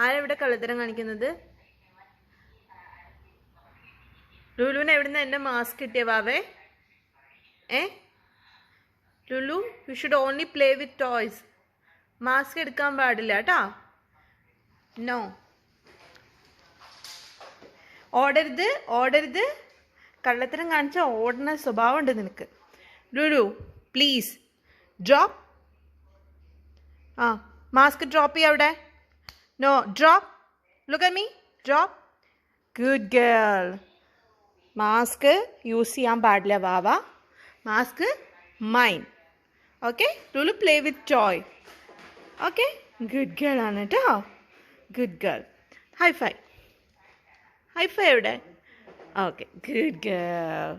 ആരെവിടെ കള്ളത്തരം കാണിക്കുന്നത്? ലുലുവിന് എവിടുന്ന് എൻ്റെ മാസ്ക് കിട്ടിയ വാവേ? Lulu, you should only play with toys. Mask എടുക്കാൻ പാടില്ല കേട്ടോ. നോ, ഓടരുത്. കള്ളത്തരം കാണിച്ചാൽ ഓടുന്ന സ്വഭാവം ഉണ്ട് നിനക്ക്. Lulu please drop. Mask drop ചെയ്യാം അവിടെ. No, drop. Look at me, drop. Good girl. Mask use ചെയ്യാൻ പാടില്ല വാവ. Mask mine. Okay Lulu, play with toy. Okay, good girl ആണ് കേട്ടോ. Good girl. ഹൈ ഫൈ എവിടെ? Okay, good girl.